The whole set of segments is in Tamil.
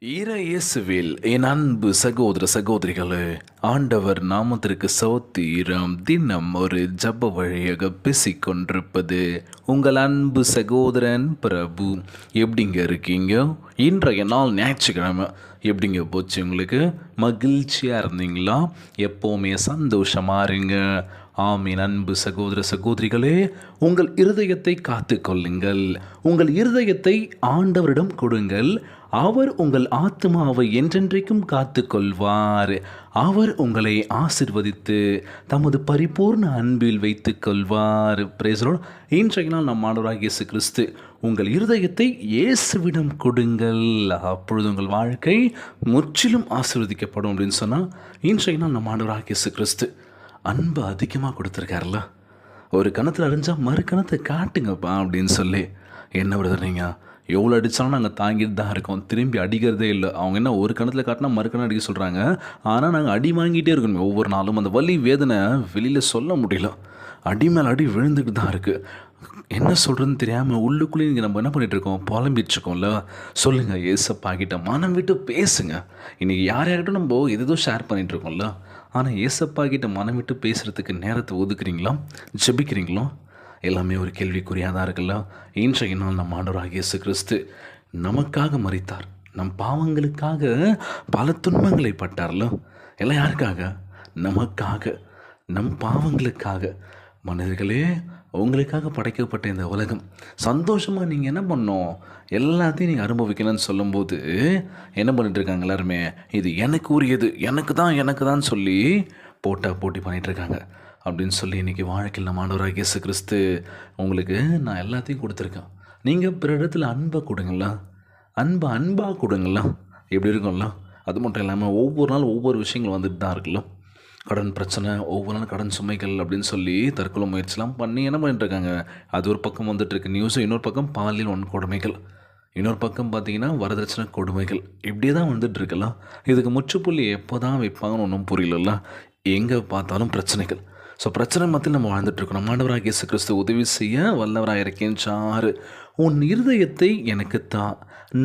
இயேசுவில் என் அன்பு சகோதர சகோதரிகளே, ஆண்டவர் நாமத்திற்கு ஸ்தோத்திரம். தினம் ஒரு ஜப வழியாக பேசிக்கொண்டிருப்பது உங்கள் அன்பு சகோதரன் பிரபு. எப்படிங்க இருக்கீங்க? இன்றைய நாள் ஞாயிற்றுக்கிழமை எப்படிங்க போச்சு உங்களுக்கு? மகிழ்ச்சியாக இருந்தீங்களா? எப்போவுமே சந்தோஷமாக இருங்க. ஆமீன். அன்பு சகோதர சகோதரிகளே, உங்கள் இருதயத்தை காத்து கொள்ளுங்கள். உங்கள் இருதயத்தை ஆண்டவரிடம் கொடுங்கள். அவர் உங்கள் ஆத்மாவை என்றென்றைக்கும் காத்து கொள்வார். அவர் உங்களை ஆசிர்வதித்து தமது பரிபூர்ண அன்பில் வைத்து கொள்வார். பிரேசலோடு. இன்றைக்கு நாள் நம் ஆண்டவராகிய இயேசு கிறிஸ்து உங்கள் இருதயத்தை இயேசுவிடம் கொடுங்கள், அப்பொழுது உங்கள் வாழ்க்கை முற்றிலும் ஆசீர்வதிக்கப்படும் அப்படின்னு சொன்னால், இன்றைக்கு நாள் நம் ஆண்டவராகிய இயேசு கிறிஸ்து அன்பு அதிகமாக கொடுத்துருக்காருல்ல. ஒரு கணத்தில் அடிஞ்சால் மறு கணத்தை காட்டுங்கப்பா அப்படின்னு சொல்லி. என்ன விடுறீங்க? எவ்வளோ அடித்தாலும் நாங்கள் தாங்கிட்டு தான் இருக்கோம், திரும்பி அடிக்கிறதே இல்லை. அவங்க என்ன ஒரு கணத்தில் காட்டினா மறுக்கணம் அடிக்க சொல்கிறாங்க, ஆனால் நாங்கள் அடி வாங்கிட்டே இருக்கணும் ஒவ்வொரு நாளும். அந்த வலி வேதனை வெளியில் சொல்ல முடியல, அடி மேலே அடி விழுந்துக்கிட்டு தான் இருக்குது. என்ன சொல்கிறதுன்னு தெரியாமல் உள்ளுக்குள்ளே இங்கே நம்ம என்ன பண்ணிகிட்ருக்கோம், புலம்பிட்டுருக்கோம்ல. சொல்லுங்கள், ஏசப்பா கிட்ட மனம் விட்டு பேசுங்க. இன்றைக்கி யார்கிட்ட நம்ம எதோ ஷேர் பண்ணிகிட்ருக்கோம்ல, ஆனால் ஏசப்பா கிட்ட மனம் விட்டு பேசுகிறதுக்கு நேரத்தை ஒதுக்குறீங்களா? ஜெபிக்கிறீங்களா? எல்லாமே ஒரு கேள்விக்குறியாக தான் இருக்குல்ல. இன்றைய நாள் நம் ஆண்டவராகிய இயேசு கிறிஸ்து நமக்காக மரித்தார், நம் பாவங்களுக்காக பல துன்பங்களை பட்டார்ல. எல்லாம் யாருக்காக? நமக்காக, நம் பாவங்களுக்காக. மனிதர்களே, உங்களுக்காக படைக்கப்பட்ட இந்த உலகம் சந்தோஷமாக நீங்கள் என்ன பண்ணோம், எல்லாத்தையும் நீங்கள் அனுபவிக்கணும்னு சொல்லும்போது என்ன பண்ணிகிட்ருக்காங்க எல்லாருமே, இது எனக்கு உரியது, எனக்கு தான் சொல்லி போட்டி பண்ணிகிட்ருக்காங்க. அப்படின்னு சொல்லி இன்றைக்கி வாழ்க்கையில் நம்ம ஆண்டவராகிய இயேசு கிறிஸ்து உங்களுக்கு நான் எல்லாத்தையும் கொடுத்துருக்கேன். நீங்கள் பிற இடத்துல அன்பை கொடுங்களா, அன்பாக கொடுங்களா, எப்படி இருக்கும்ல. அது மட்டும் இல்லாமல் ஒவ்வொரு நாள் ஒவ்வொரு விஷயங்கள் வந்துட்டு தான் இருக்குல்ல. கடன் பிரச்சனை, ஒவ்வொரு நாள் கடன் சுமைகள் அப்படின்னு சொல்லி தற்கொலை முயற்சிலாம் பண்ணி என்ன பண்ணிட்டுருக்காங்க. அது ஒரு பக்கம் வந்துட்டுருக்கு நியூஸு. இன்னொரு பக்கம் பாலியல் வன்கொடுமைகள், இன்னொரு பக்கம் பார்த்திங்கன்னா வரதட்சணை கொடுமைகள், இப்படியே தான் வந்துட்டுருக்கலாம். இதுக்கு முற்றுப்புள்ளி எப்போ தான் வைப்பாங்கன்னு ஒன்றும் புரியல. எங்கே பார்த்தாலும் பிரச்சனைகள். ஸோ பிரச்சனை மத்தியில் நம்ம வாழ்ந்துட்டுருக்கோம். நம்ம ஆண்டவராகிய இயேசு கிறிஸ்து உதவி செய்ய வல்லவராக இருக்கின்றார். உன் இருதயத்தை எனக்கு தா,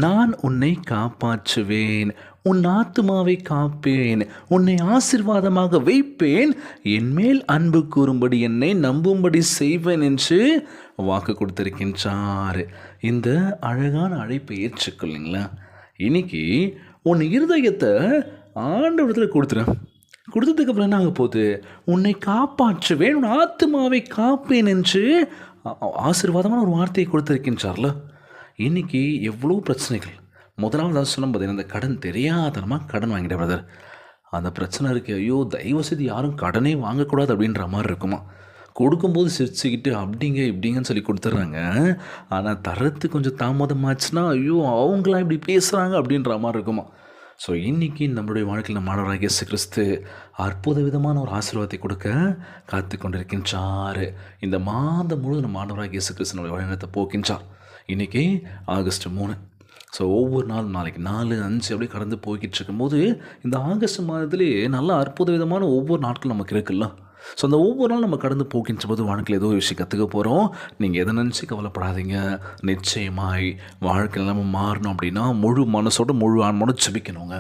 நான் உன்னை காப்பாற்றுவேன், உன் ஆத்துமாவை காப்பேன், உன்னை ஆசீர்வாதமாக வைப்பேன், என்மேல் அன்பு கூறும்படி என்னை நம்பும்படி செய்வேன் என்று வாக்கு கொடுத்திருக்கின்றார். இந்த அழகான அழைப்பை ஏற்றுக்கொள்ளுங்களா. இன்னைக்கு உன் இருதயத்தை ஆண்டவரத்தில் கொடுத்ததுக்கப்புறம் என்ன ஆக போகுது? உன்னை காப்பாற்றுவேன், உன் ஆத்மாவை காப்பேன் என்று ஆசீர்வாதமான ஒரு வார்த்தையை கொடுத்துருக்கின்றார்ல. இன்றைக்கி எவ்வளோ பிரச்சனைகள். முதலாவது சொல்லும் போது இந்த கடன் தெரியாதனமாக கடன் வாங்கிட்ட பிரதர், அந்த பிரச்சனை இருக்குது. ஐயோ, தயவு செய்து யாரும் கடனே வாங்கக்கூடாது அப்படின்ற மாதிரி இருக்குமா. கொடுக்கும்போது சிரிச்சுக்கிட்டு அப்படிங்க இப்படிங்கன்னு சொல்லி கொடுத்துட்றாங்க. ஆனால் தரத்து கொஞ்சம் தாமதமாச்சுன்னா ஐயோ அவங்களாம் இப்படி பேசுகிறாங்க அப்படின்ற மாதிரி இருக்குமா. ஸோ இன்றைக்கி நம்மளுடைய வாழ்க்கையில் நம்ம ஆண்டவராகிய இயேசு கிறிஸ்து அற்புத விதமான ஒரு ஆசீர்வாதத்தை கொடுக்க காத்து கொண்டிருக்கின்றார். இந்த மாதம் முழு நம்ம ஆண்டவராகிய இயேசு கிறிஸ்து நம்முடைய வழங்கத்தை போக்கின்றார். இன்றைக்கி ஆகஸ்ட் 3. ஸோ ஒவ்வொரு நாளும் நாளைக்கு 4, 5 அப்படியே கடந்து போய்கிட்டு இருக்கும்போது இந்த ஆகஸ்ட் மாதத்துலேயே நல்ல அற்புத விதமான ஒவ்வொரு நாட்களும் நமக்கு இருக்குல்ல. ஸோ அந்த ஒவ்வொரு நாள் நம்ம கடந்து போகின்ற போது வாழ்க்கையில் ஏதோ ஒரு விஷயம் கற்றுக்க போகிறோம். நீங்கள் எதை நினச்சி கவலைப்படாதீங்க. நிச்சயமாய் வாழ்க்கையில் நம்ம மாறணும் அப்படின்னா முழு மனசோட முழு ஆன்மோட ஜெபிக்கணுங்க.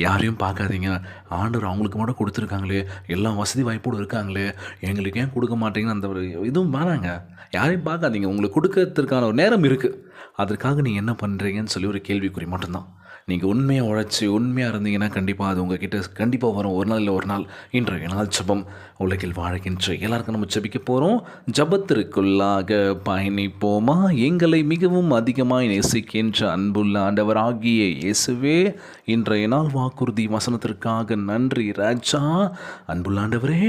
யாரையும் பார்க்காதீங்க. ஆண்டவர் அவங்களுக்கு மட்டும் கொடுத்துருக்காங்களே, எல்லா வசதி வாய்ப்போடு இருக்காங்களே, எங்களுக்கு ஏன் கொடுக்க மாட்டீங்கன்னு அந்த ஒரு இதுவும் வேணாங்க. யாரையும் பார்க்காதீங்க. உங்களுக்கு கொடுக்கறதுக்கான ஒரு நேரம் இருக்குது. அதற்காக நீங்கள் என்ன பண்ணுறீங்கன்னு சொல்லி ஒரு கேள்விக்குறி மட்டும்தான். நீங்கள் உண்மையாக உழைச்சி உண்மையாக இருந்தீங்கன்னா கண்டிப்பாக அது உங்ககிட்ட கண்டிப்பாக வரும். ஒரு நாள் இல்லை ஒரு நாள். இன்றைய நாள் ஜபம். உலகில் வாழ்கின்ற எல்லாருக்கும் நம்ம ஜபிக்க போகிறோம். ஜபத்திற்குள்ளாக பயணிப்போமா. எங்களை மிகவும் அதிகமாக நேசிக்கின்ற அன்புள்ள ஆண்டவராகிய இயேசுவே, இன்றைய நாள் வாக்குறுதி வசனத்திற்காக நன்றி ராஜா. அன்புள்ள ஆண்டவரே,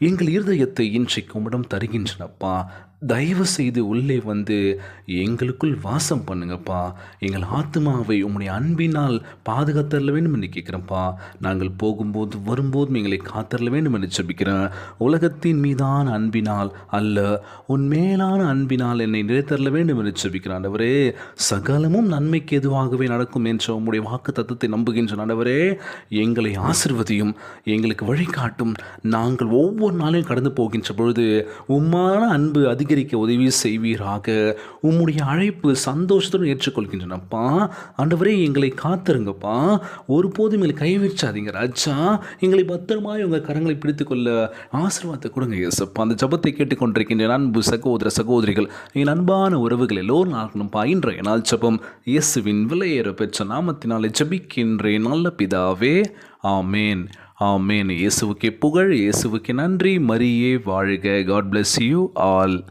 எங்கள் இருதயத்தை இன்றைக்கு உம்மிடம் தருகின்றனப்பா. தயவு செய்து உள்ளே வந்து எங்களுக்குள் வாசம் பண்ணுங்கப்பா. எங்கள் ஆத்மாவை உம்முடைய அன்பினால் பாதுகாத்தரல வேண்டும் என்று கேட்குறேன்ப்பா. நாங்கள் போகும்போது வரும்போதும் எங்களை காத்தரல வேண்டும் என்று ஜெபிக்கிறேன். உலகத்தின் மீதான அன்பினால் அல்ல, உன் மேலான அன்பினால் என்னை நிறைத்தரல வேண்டும் என்று ஜெபிக்கிறேன். ஆண்டவரே, சகலமும் நன்மைக்கு எதுவாகவே நடக்கும் என்ற உம்முடைய வாக்கு தத்துவத்தை நம்புகின்ற ஆண்டவரே, எங்களை ஆசிர்வதியும், எங்களுக்கு வழிகாட்டும். நாங்கள் ஒவ்வொரு நாளையும் கடந்து போகின்ற பொழுது உம்மான அன்பு அதிக அதிகரிக்க உதவி செய்வீராக. உம்முடைய அழைப்பு சந்தோஷத்துடன் ஏற்றுக்கொள்கின்றனப்பா. ஆண்டவரே, எங்களை காத்துருங்கப்பா. ஒருபோதும் எங்களை கைவிச்சாதீங்க ராஜா. எங்களை பத்திரமாய் உங்கள் கரங்களை பிடித்துக்கொள்ள ஆசீர்வாதத்தை கொடுங்க இயேசப்பா. அந்த ஜபத்தை கேட்டுக்கொண்டிருக்கின்ற அன்பு சகோதர சகோதரிகள், எங்கள் அன்பான உறவுகள் எல்லோரும் நாட்களும் இன்றைய நாள் ஜபம் இயேசுவின் விலையேற பெற்ற நாமத்தினாலே ஜபிக்கின்றேன் நல்ல பிதாவே. ஆமேன், ஆமேன். இயேசுவுக்கே புகழ், இயேசுவுக்கே நன்றி. மரியே வாழ்க. God bless you all.